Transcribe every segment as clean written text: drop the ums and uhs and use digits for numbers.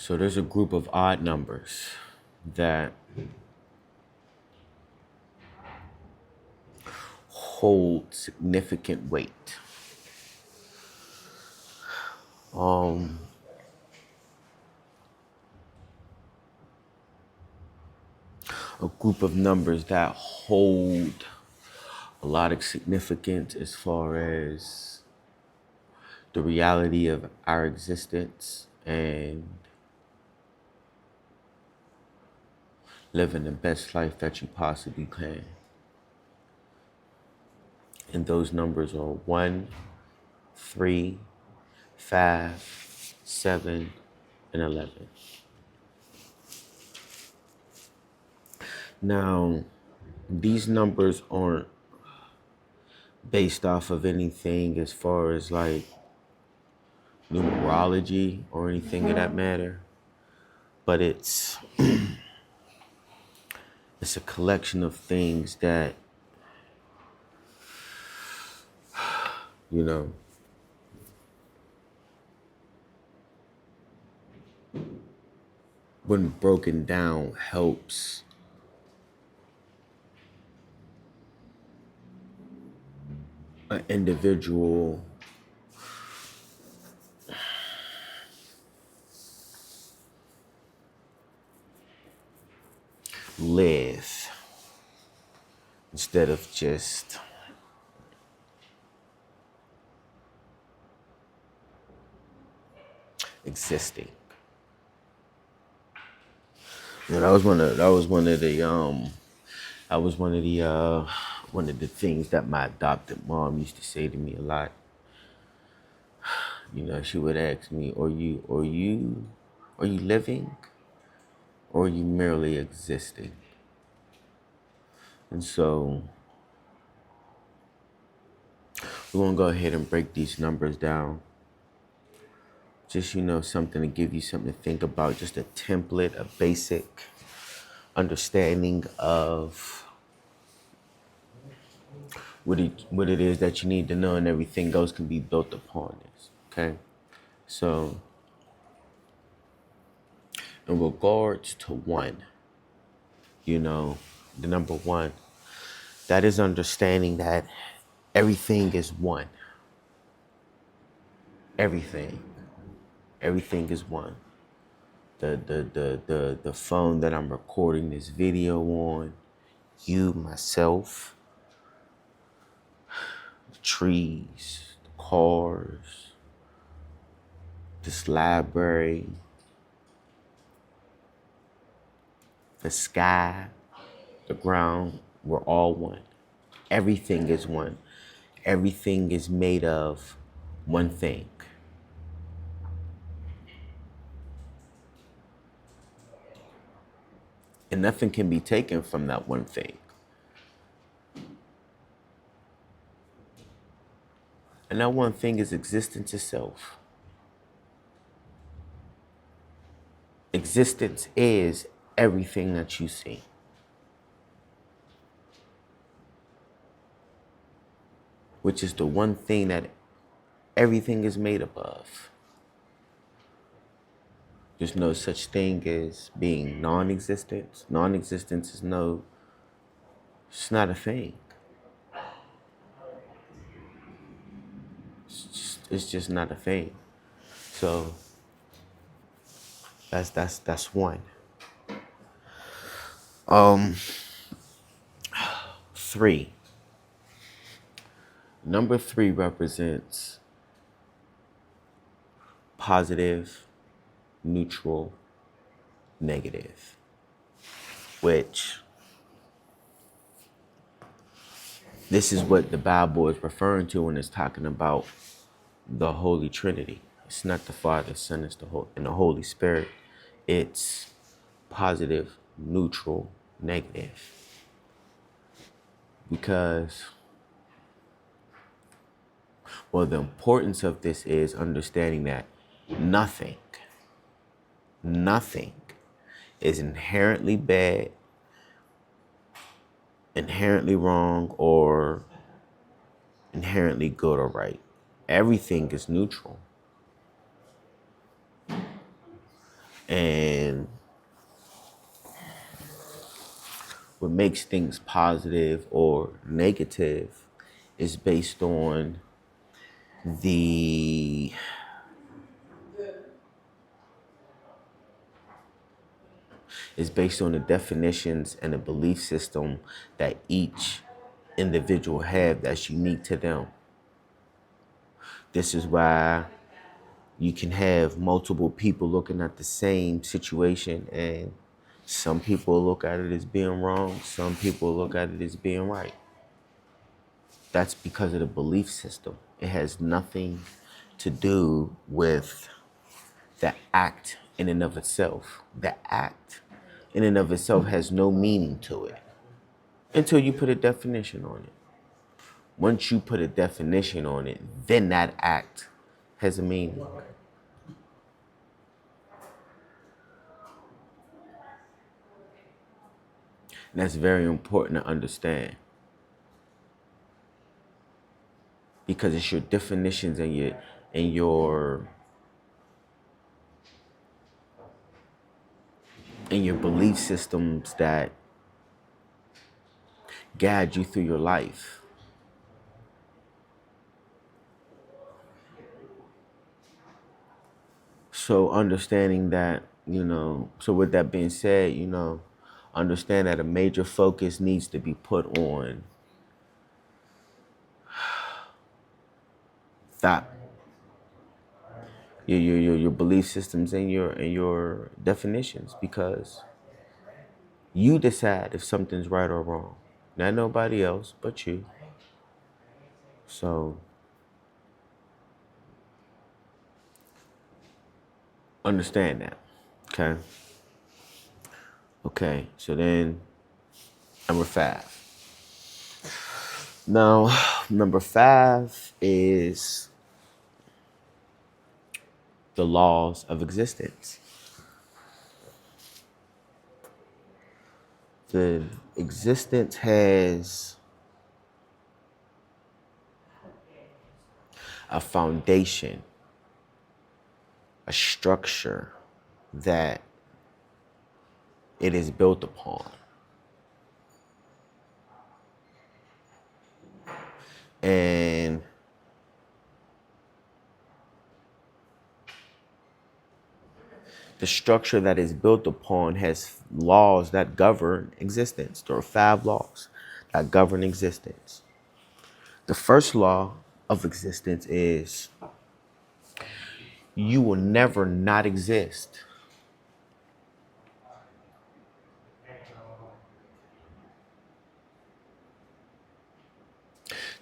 So there's a group of odd numbers that hold significant weight. A group of numbers that hold a lot of significance as far as the reality of our existence and living the best life that you possibly can. And those numbers are 1, 3, 5, 7, and 11. Now, these numbers aren't based off of anything as far as like numerology or anything of that matter, but it's a collection of things that, you know, when broken down, helps an individual live instead of just existing. You know, one of the things that my adopted mom used to say to me a lot. You know, she would ask me, are you living or are you merely existing? And so we're gonna go ahead and break these numbers down. Just, you know, something to give you something to think about, just a template, a basic understanding of what it is that you need to know, and everything else can be built upon this. Okay? So in regards to 1, you know, the number 1, that is understanding that everything is 1. Everything is 1. The phone that I'm recording this video on, you, myself, the trees, the cars, this library, the sky, the ground, we're all 1. Everything is 1. Everything is made of one thing. And nothing can be taken from that one thing. And that one thing is existence itself. Existence is everything that you see. Which is the one thing that everything is made up of. There's no such thing as being non-existent. Non-existence is it's not a thing. It's just not a thing. So that's 1. 3. Number 3 represents positive, neutral, negative, which this is what the Bible is referring to when it's talking about the Holy Trinity. It's not the Father, Son, and the Holy Spirit. It's positive, neutral, negative. Because, well, the importance of this is understanding that nothing is inherently bad, inherently wrong, or inherently good or right. Everything is neutral. And what makes things positive or negative is based on the definitions and the belief system that each individual have that's unique to them. This is why you can have multiple people looking at the same situation, and some people look at it as being wrong, some people look at it as being right. That's because of the belief system. It has nothing to do with the act in and of itself. The act in and of itself has no meaning to it until you put a definition on it. Once you put a definition on it, then that act has a meaning. And that's very important to understand, because it's your definitions and your belief systems that guide you through your life. So understanding that, so with that being said, understand that a major focus needs to be put on that your belief systems and your definitions, because you decide if something's right or wrong. Not nobody else but you. So understand that. Okay. Okay. So then number 5. Now, number 5 is the laws of existence. The existence has a foundation, a structure that it is built upon. And the structure that is built upon has laws that govern existence. There are 5 laws that govern existence. The first law of existence is you will never not exist.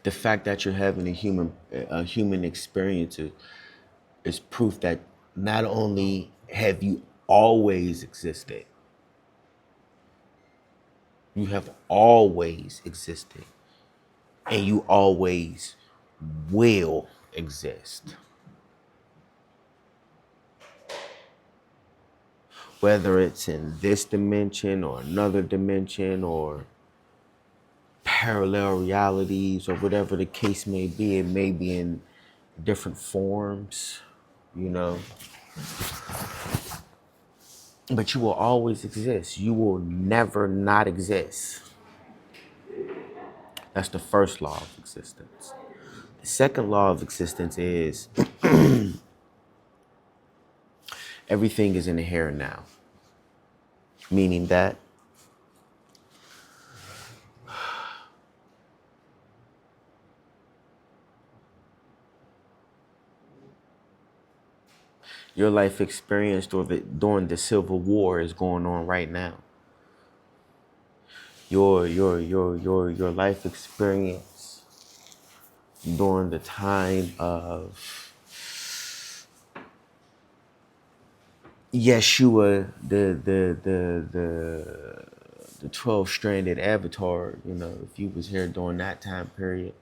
The fact that you're having a human experience is proof that not only have you always existed, you have always existed, and you always will exist. Whether it's in this dimension or another dimension or parallel realities or whatever the case may be, it may be in different forms, but you will always exist. You will never not exist. That's the first law of existence. The second law of existence is everything is in the here and now, meaning that your life experience during the Civil War is going on right now. Your life experience during the time of Yeshua, the 12-stranded avatar, if you was here during that time period,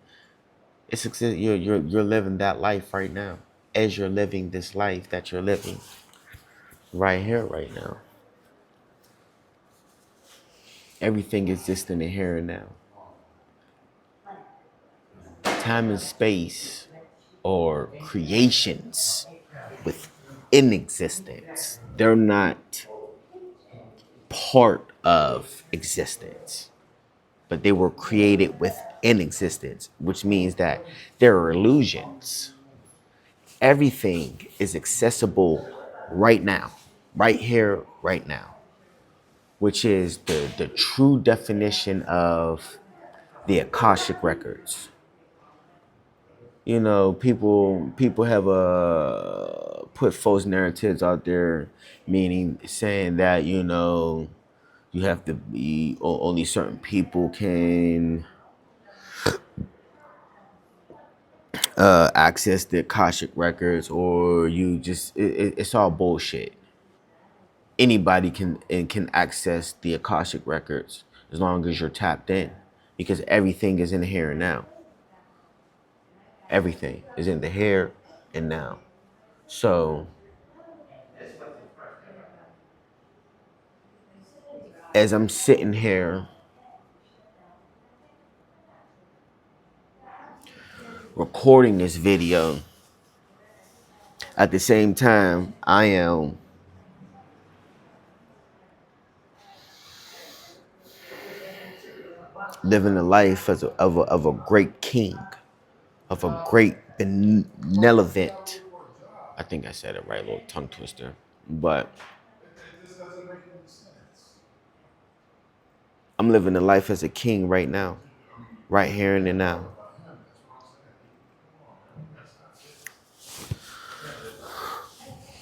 you're living that life right now, as you're living this life that you're living right here, right now. Everything exists in the here and now. Time and space are creations with in existence. They're not part of existence, but they were created within existence, which means that there are illusions. Everything is accessible right now, right here, right now, which is the true definition of the Akashic records. You know, people have put false narratives out there, meaning saying that, you know, you have to be only certain people can access the Akashic records, or you just it's all bullshit. Anybody can access the Akashic records as long as you're tapped in, because everything is in the here and now. Everything is in the here and now. So as I'm sitting here recording this video, at the same time I am living a life as of a great king, of a great benevolent. I think I said it right, a little tongue twister. But I'm living a life as a king right now, right here and now.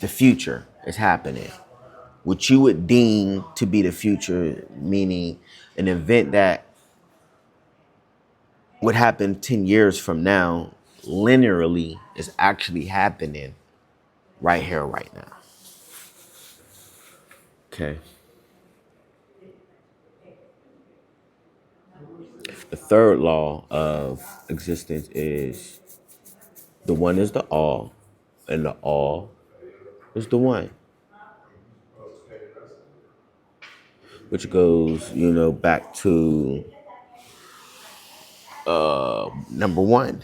The future is happening. What you would deem to be the future, meaning an event that would happen 10 years from now, linearly is actually happening right here, right now. Okay. The third law of existence is the one is the all, and the all is the one. Which goes, you know, back to number one,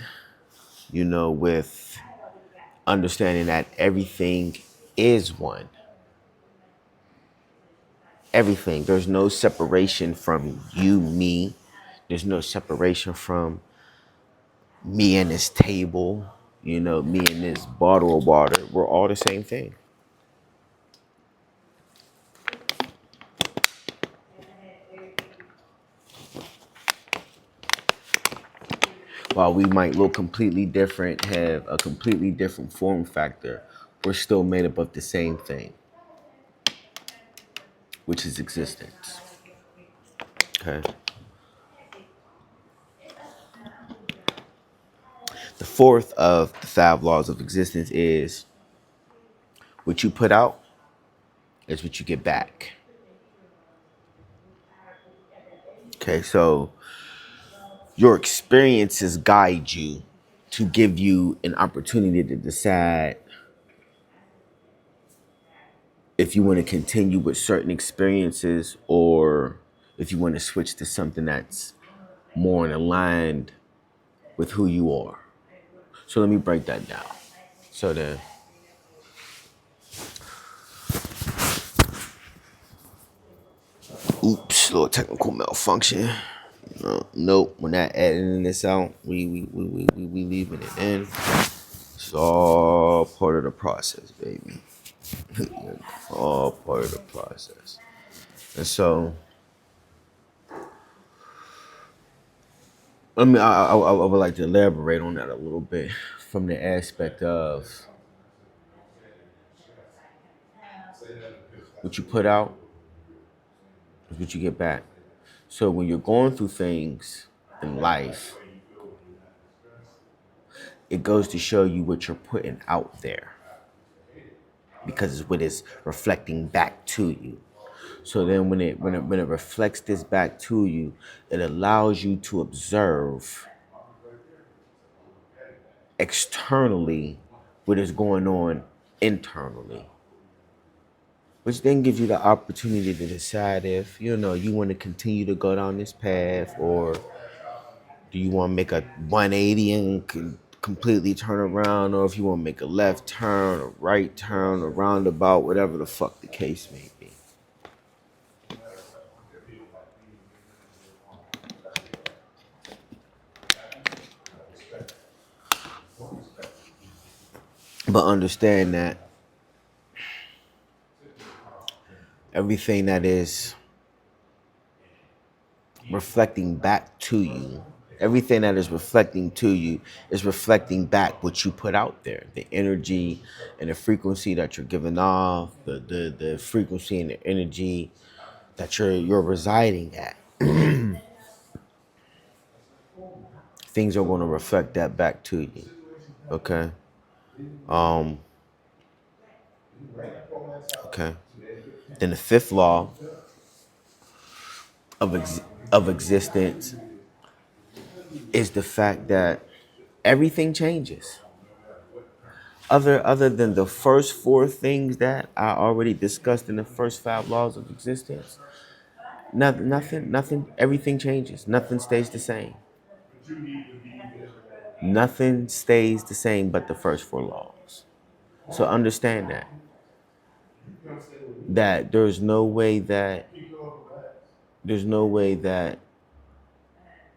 you know, with understanding that everything is one. Everything. There's no separation from you, me. There's no separation from me and this table, you know, me and this bottle of water. We're all the same thing. While we might look completely different, have a completely different form factor, we're still made up of the same thing, which is existence. Okay. The fourth of the five laws of existence is what you put out is what you get back. Okay, so your experiences guide you to give you an opportunity to decide if you want to continue with certain experiences or if you want to switch to something that's more in aligned with who you are. So let me break that down. So the oops, little technical malfunction. Nope, we're not editing this out. We leaving it in. It's all part of the process, baby. All part of the process. And so, I would like to elaborate on that a little bit from the aspect of what you put out is what you get back. So when you're going through things in life, it goes to show you what you're putting out there because it's what is reflecting back to you. So then when it reflects this back to you, it allows you to observe externally what is going on internally. Which then gives you the opportunity to decide if, you know, you want to continue to go down this path, or do you want to make a 180 and completely turn around, or if you want to make a left turn, or right turn, or roundabout, whatever the fuck the case may be. But understand that everything that is reflecting back to you, everything that is reflecting to you is reflecting back what you put out there, the energy and the frequency that you're giving off, the frequency and the energy that you're residing at. Things are going to reflect that back to you. Okay. Um. Okay. Then the fifth law of of existence is the fact that everything changes. Other than the first four things that I already discussed in the first five laws of existence, nothing. Everything changes. Nothing stays the same. Nothing stays the same but the first four laws. So understand that there's no way that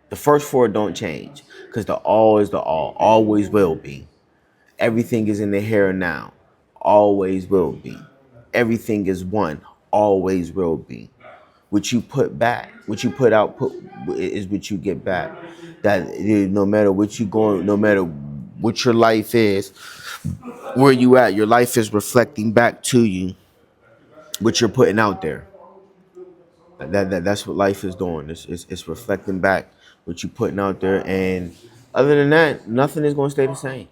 the first four don't change, because the all is the all, always will be. Everything is in the here and now, always will be. Everything is one, always will be. What you put back, what you put out, is what you get back. That no matter what you going, no matter what your life is, where you at, your life is reflecting back to you what you're putting out there. That's what life is doing. It's reflecting back what you're putting out there, and other than that, nothing is going to stay the same.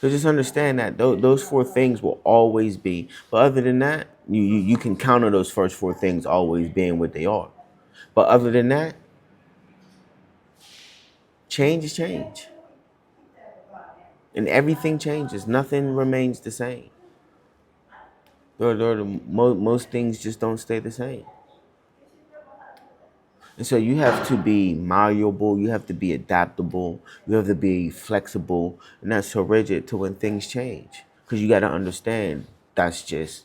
So just understand that those four things will always be. But other than that, you can count on those first four things always being what they are. But other than that, change is change. And everything changes. Nothing remains the same. Most things just don't stay the same. And so you have to be malleable, you have to be adaptable, you have to be flexible, and not so rigid to when things change. Because you got to understand that's just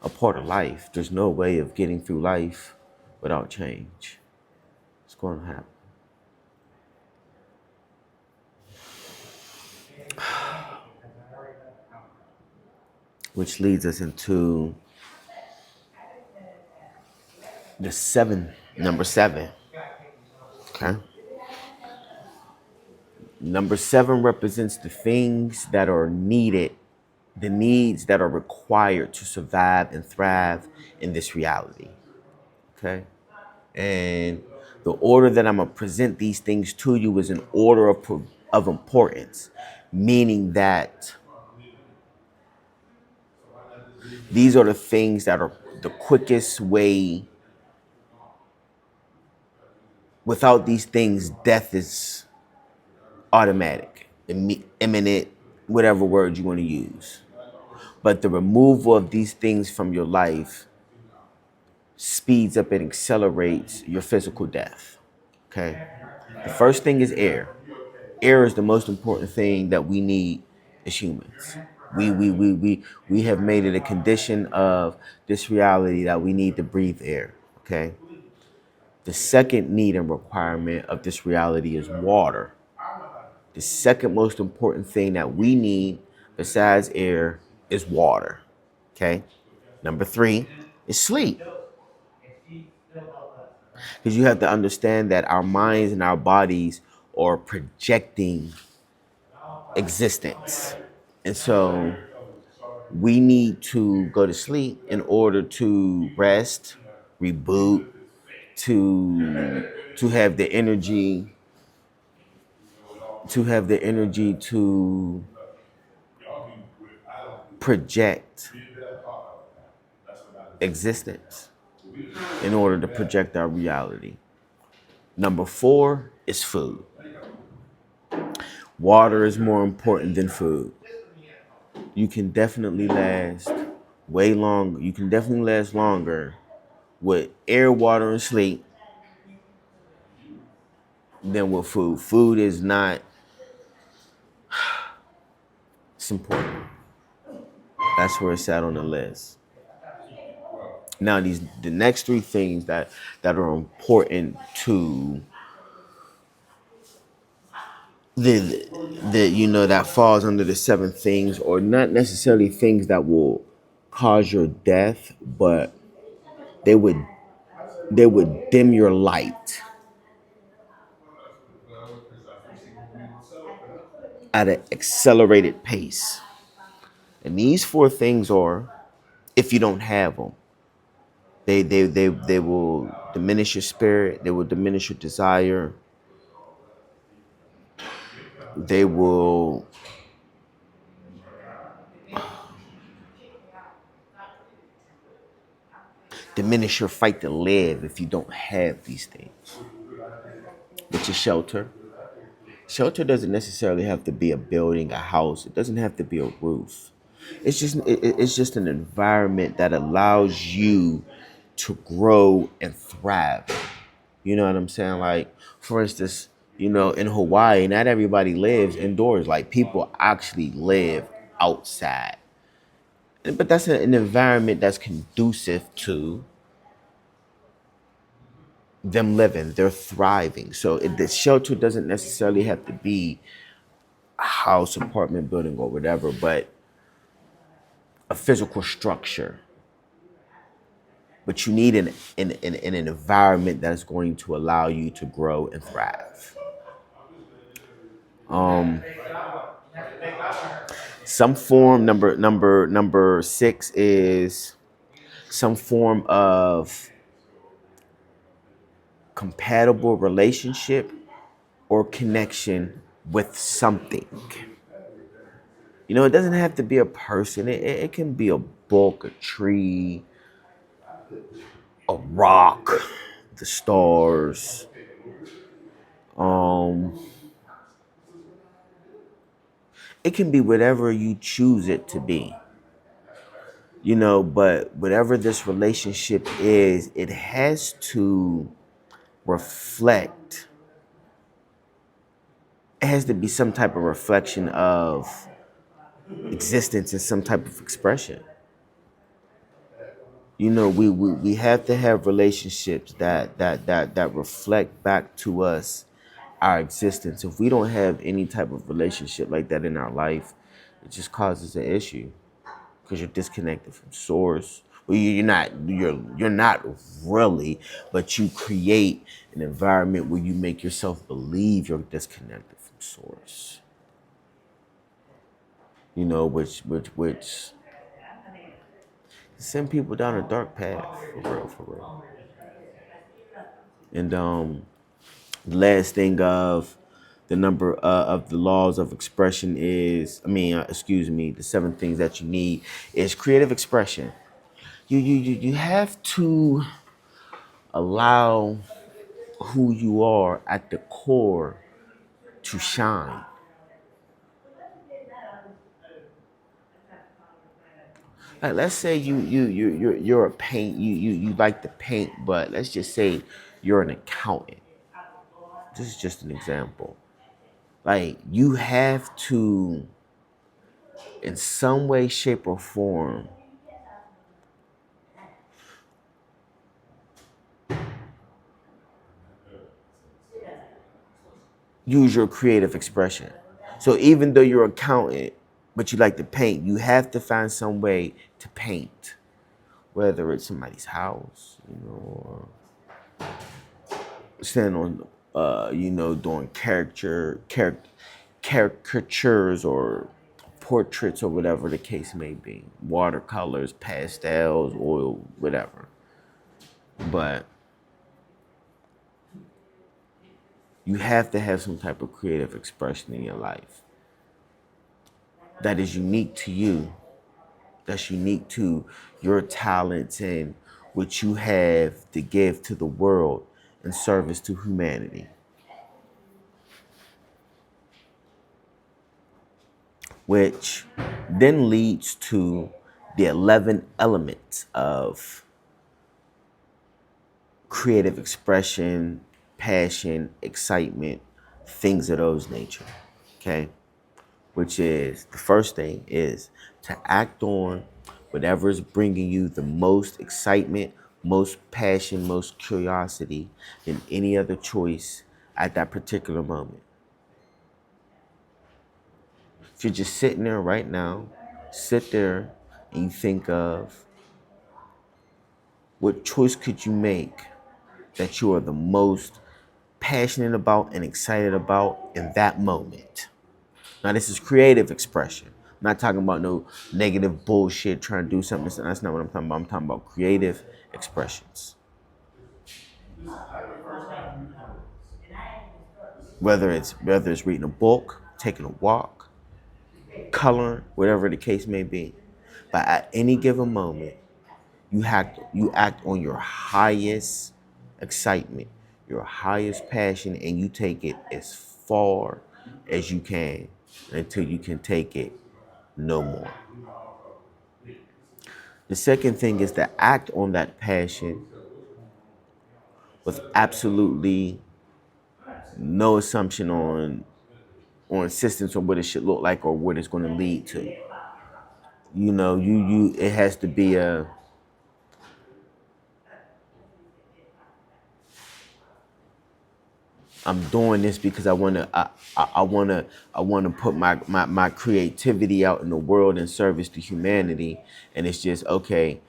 a part of life. There's no way of getting through life without change. It's going to happen. Which leads us into number seven. Okay. Number seven represents the things that are needed, the needs that are required to survive and thrive in this reality. Okay. And the order that I'm going to present these things to you is an order of importance, meaning that these are the things that are the quickest way. Without these things, death is automatic, imminent, whatever word you want to use. But the removal of these things from your life speeds up and accelerates your physical death. Okay. The first thing is air. Air is the most important thing that we need as humans. We have made it a condition of this reality that we need to breathe air. Okay. The second need and requirement of this reality is water. The second most important thing that we need besides air is water. Okay. Number three is sleep. Because you have to understand that our minds and our bodies are projecting existence. And so we need to go to sleep in order to rest, reboot, to have the energy to project existence in order to project our reality. Number four is food. Water is more important than food. You can definitely last way longer. You can definitely last longer with air, water, and sleep than with food. Food is not, it's important. That's where it's at on the list. Now the next three things that are important to the that falls under the seven things, or not necessarily things that will cause your death, but they would dim your light at an accelerated pace. And these four things are, if you don't have them, they will diminish your spirit, they will diminish your desire, they will diminish your fight to live if you don't have these things. Which is shelter. Shelter doesn't necessarily have to be a building, a house. It doesn't have to be a roof. It's just an environment that allows you to grow and thrive. You know what I'm saying? Like, for instance, in Hawaii, not everybody lives indoors. Like, people actually live outside. But that's an environment that's conducive to them living. They're thriving. So the shelter doesn't necessarily have to be a house, apartment building, or whatever, but a physical structure. But you need an environment that's going to allow you to grow and thrive. Some form number six is some form of compatible relationship or connection with something. It doesn't have to be a person. It can be a book, a tree, a rock, the stars. Um, it can be whatever you choose it to be. But whatever this relationship is, it has to reflect. It has to be some type of reflection of existence and some type of expression. We have to have relationships that reflect back to us our existence. If we don't have any type of relationship like that in our life, it just causes an issue because you're disconnected from source. Well, you're not really, but you create an environment where you make yourself believe you're disconnected from source. Which send people down a dark path, for real. And the last thing of the number of the laws of expression is, excuse me, the seven things that you need is creative expression. You have to allow who you are at the core to shine. Like, let's say you're a paint, you like to paint, but let's just say you're an accountant. This is just an example. Like, you have to, in some way, shape, or form, use your creative expression. So even though you're an accountant, but you like to paint, you have to find some way to paint, whether it's somebody's house, or stand on, doing caricatures or portraits or whatever the case may be, watercolors, pastels, oil, whatever. But you have to have some type of creative expression in your life that is unique to you, that's unique to your talents and what you have to give to the world in service to humanity. Which then leads to the 11 elements of creative expression, passion, excitement, things of those nature. Okay? Which is the first thing is to act on whatever is bringing you the most excitement, most passion, most curiosity than any other choice at that particular moment. If you're just sitting there right now, sit there and you think of what choice could you make that you are the most passionate about and excited about in that moment. Now, this is creative expression. I'm not talking about no negative bullshit trying to do something. That's not what I'm talking about. I'm talking about creative expressions. Whether it's reading a book, taking a walk, coloring, whatever the case may be. But at any given moment, you act on your highest excitement, your highest passion, and you take it as far as you can until you can take it no more. The second thing is to act on that passion with absolutely no assumption on insistence on what it should look like or what it's going to lead to. You know, you it has to be a I'm doing this because I want to put my creativity out in the world in service to humanity, and it's just okay.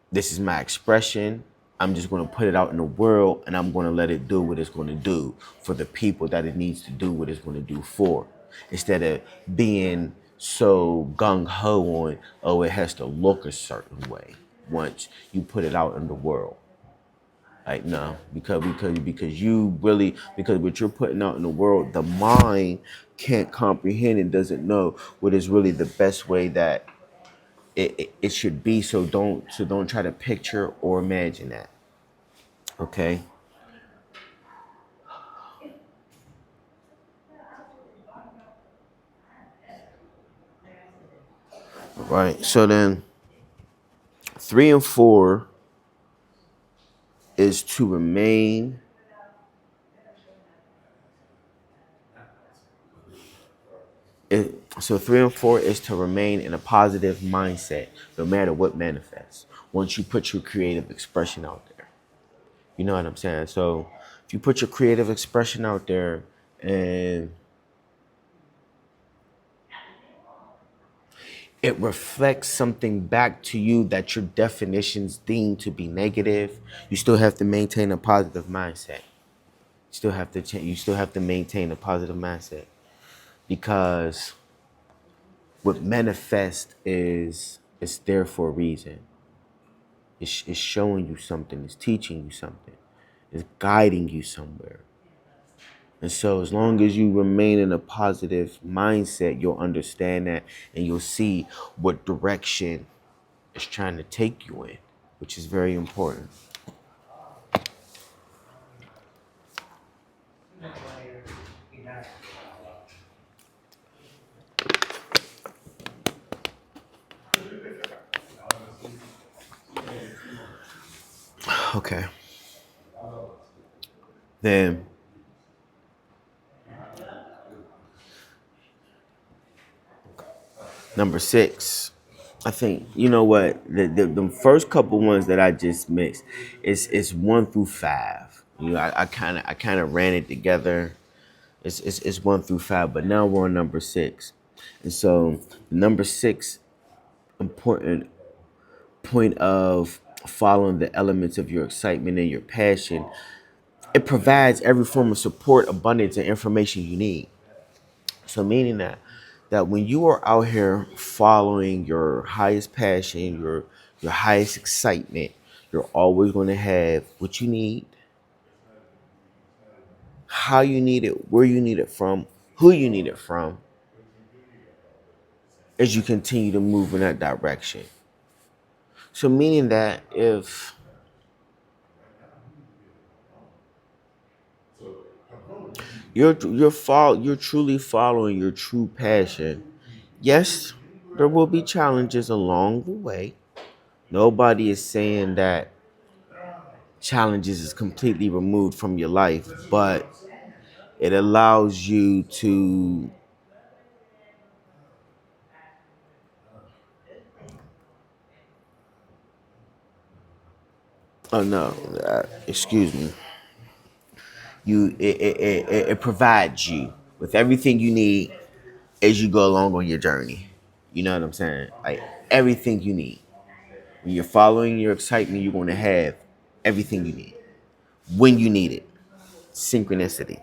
This is my expression. I'm just going to put it out in the world, and I'm going to let it do what it's going to do for the people that it needs to do what it's going to do for, instead of being so gung ho on, oh, it has to look a certain way once you put it out in the world. Like no, because you really because what you're putting out in the world, the mind can't comprehend and doesn't know what is really the best way that it should be. So don't try to picture or imagine that. Okay. Right. So then 3 and 4 is to remain. So 3 and 4 is to remain in a positive mindset, no matter what manifests. Once you put your creative expression out there. You know what I'm saying? So if you put your creative expression out there and it reflects something back to you that your definitions deem to be negative, you still have to maintain a positive mindset. You still have to change. You still have to maintain a positive mindset because what manifests is there for a reason. It's showing you something. It's teaching you something. It's guiding you somewhere. And so, as long as you remain in a positive mindset, you'll understand that and you'll see what direction it's trying to take you in, which is very important. Okay. Then, number 6. I think you know what the first couple ones that I just mixed is 1 through 5. You know, I kind of ran it together. It's 1 through 5, but now we're on number 6, and so number 6 important point of following the elements of your excitement and your passion. It provides every form of support, abundance, and information you need. So meaning that when you are out here following your highest passion, your highest excitement, you're always going to have what you need, how you need it, where you need it from, who you need it from, as you continue to move in that direction. So meaning that if you're truly following your true passion, yes, there will be challenges along the way. Nobody is saying that challenges is completely removed from your life, but it allows you to oh no, excuse me. It provides you with everything you need as you go along on your journey. You know what I'm saying? Like everything you need. When you're following your excitement, you're going to have everything you need when you need it. Synchronicity.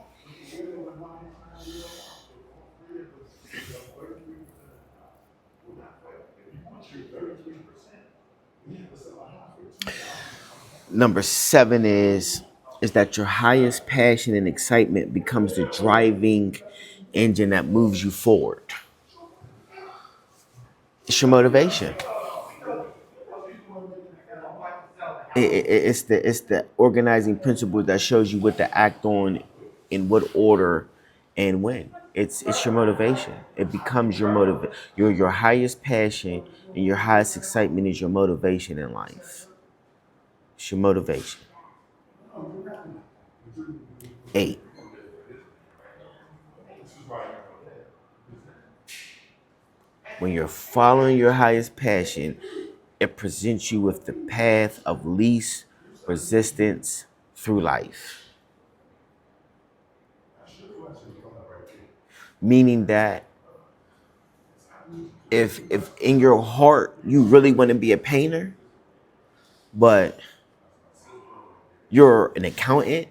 Number seven is that your highest passion and excitement becomes the driving engine that moves you forward. It's your motivation. It's the organizing principle that shows you what to act on, in what order, and when. It's your motivation. It becomes your your highest passion and your highest excitement is your motivation in life. It's your motivation. Eight. When you're following your highest passion, it presents you with the path of least resistance through life. Meaning that if in your heart you really want to be a painter, but you're an accountant,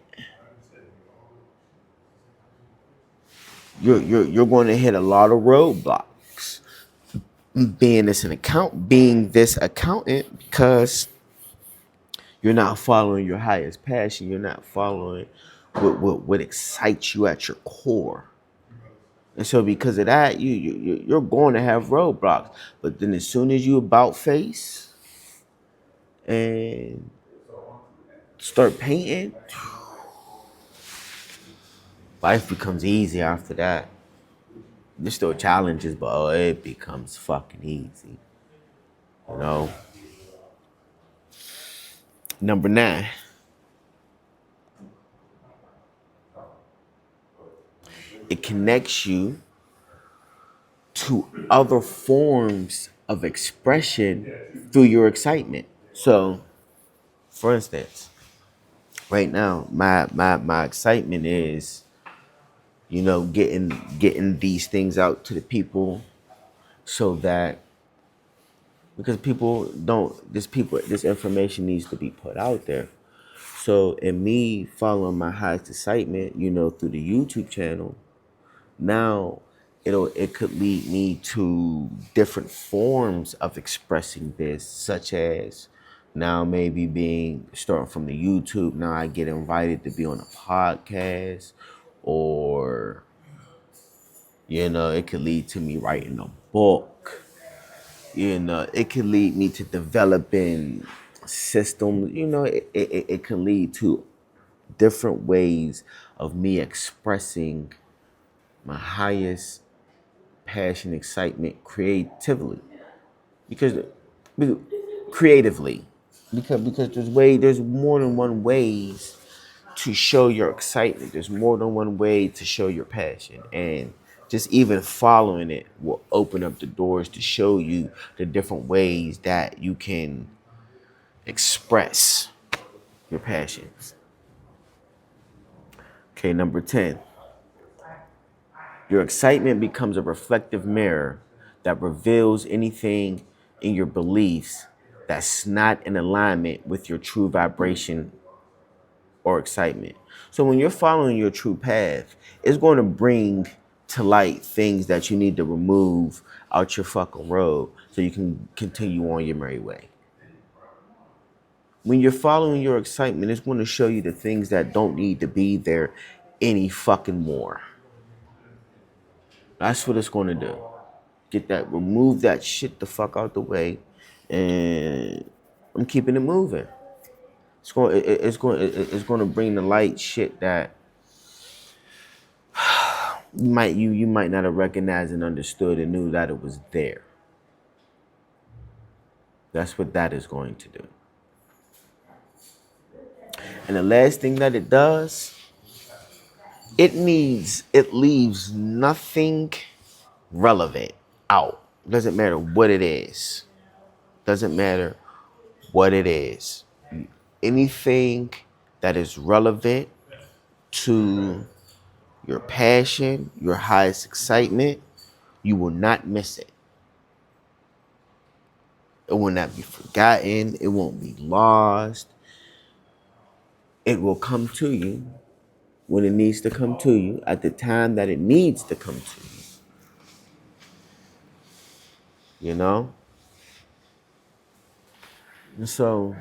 you're going to hit a lot of roadblocks. Being this accountant because you're not following your highest passion. You're not following what excites you at your core. And so because of that, you're going to have roadblocks. But then as soon as you about face and start painting, life becomes easy after that. There's still challenges, but it becomes fucking easy. You know? Number nine, it connects you to other forms of expression through your excitement. So, for instance, right now, my excitement is, getting these things out to the people so that because this information needs to be put out there. So in me following my highest excitement, through the YouTube channel, now it could lead me to different forms of expressing this, such as now maybe being starting from the YouTube, now I get invited to be on a podcast, or it could lead to me writing a book. It could lead me to developing systems. It could lead to different ways of me expressing my highest passion, excitement, creatively. Because creatively, because there's more than one ways to show your excitement. There's more than one way to show your passion, and just even following it will open up the doors to show you the different ways that you can express your passions. Okay, number 10. Your excitement becomes a reflective mirror that reveals anything in your beliefs that's not in alignment with your true vibration or excitement. So when you're following your true path, it's going to bring to light things that you need to remove out your fucking road so you can continue on your merry way. When you're following your excitement, it's going to show you the things that don't need to be there any fucking more. That's what it's going to do. Remove that shit the fuck out the way, and I'm keeping it moving. It's going to bring the light shit that you might not have recognized and understood and knew that it was there. That's what that is going to do. And the last thing that it does, it leaves nothing relevant out. Doesn't matter what it is. Doesn't matter what it is. Anything that is relevant to your passion, your highest excitement, you will not miss it. It will not be forgotten. It won't be lost. It will come to you when it needs to come to you at the time that it needs to come to you. You know? And so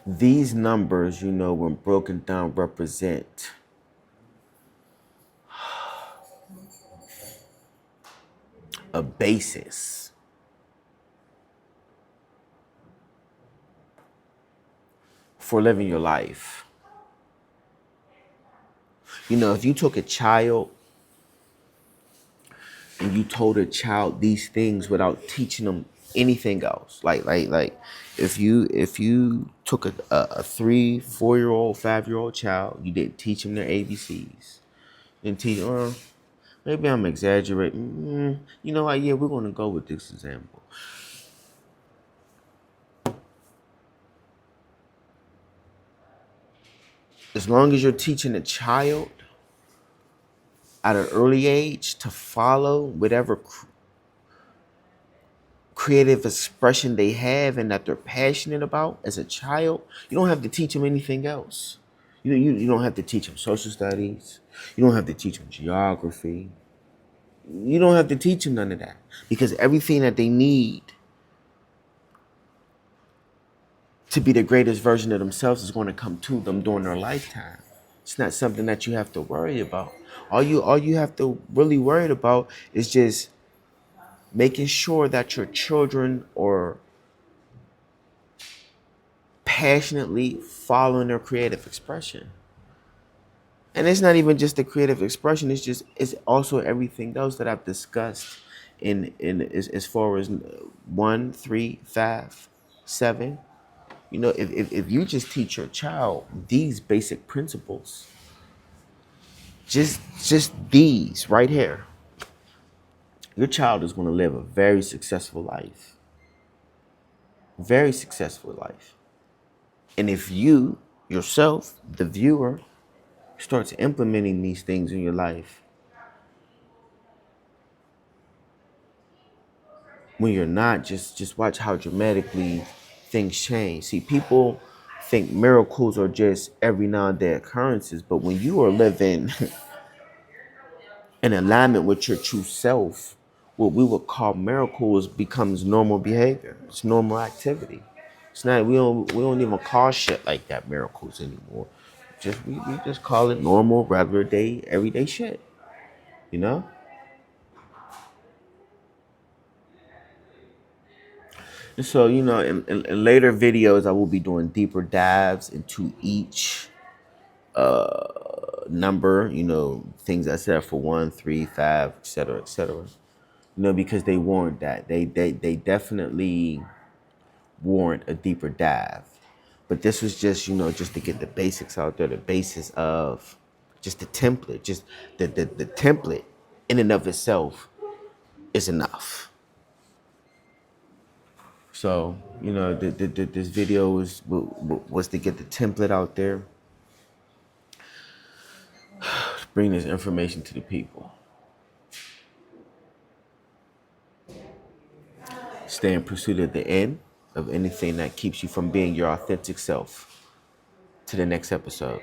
these numbers, when broken down, represent a basis for living your life. If you took a child and you told a child these things without teaching them anything else, like if you took a 3, 4-year-old, 5-year-old child, you didn't teach them their ABCs, didn't teach them, maybe I'm exaggerating. You know what? Yeah, we're going to go with this example. As long as you're teaching a child at an early age to follow whatever creative expression they have and that they're passionate about as a child, you don't have to teach them anything else. You don't have to teach them social studies. You don't have to teach them geography. You don't have to teach them none of that, because everything that they need to be the greatest version of themselves is going to come to them during their lifetime. It's not something that you have to worry about. All you have to really worry about is just making sure that your children are passionately following their creative expression. And it's not even just the creative expression, it's also everything else that I've discussed in as far as 1, 3, 5, 7. If you just teach your child these basic principles, just these right here, your child is going to live a very successful life. Very successful life. And if you yourself, the viewer, starts implementing these things in your life, when you're not, just watch how dramatically things change. See, people think miracles are just every now and then occurrences, but when you are living in alignment with your true self, what we would call miracles becomes normal behavior. It's normal activity. It's not, we don't even call shit like that miracles anymore. We just call it normal, regular day, everyday shit. You know? And so, in later videos, I will be doing deeper dives into each number, things I said for 1, 3, 5, etc., etc. Because they warrant that. They definitely warrant a deeper dive. But this was just to get the basics out there, the basis of just the template, just the template in and of itself is enough. So, this video was to get the template out there, to bring this information to the people. Stay in pursuit of the end of anything that keeps you from being your authentic self. To the next episode.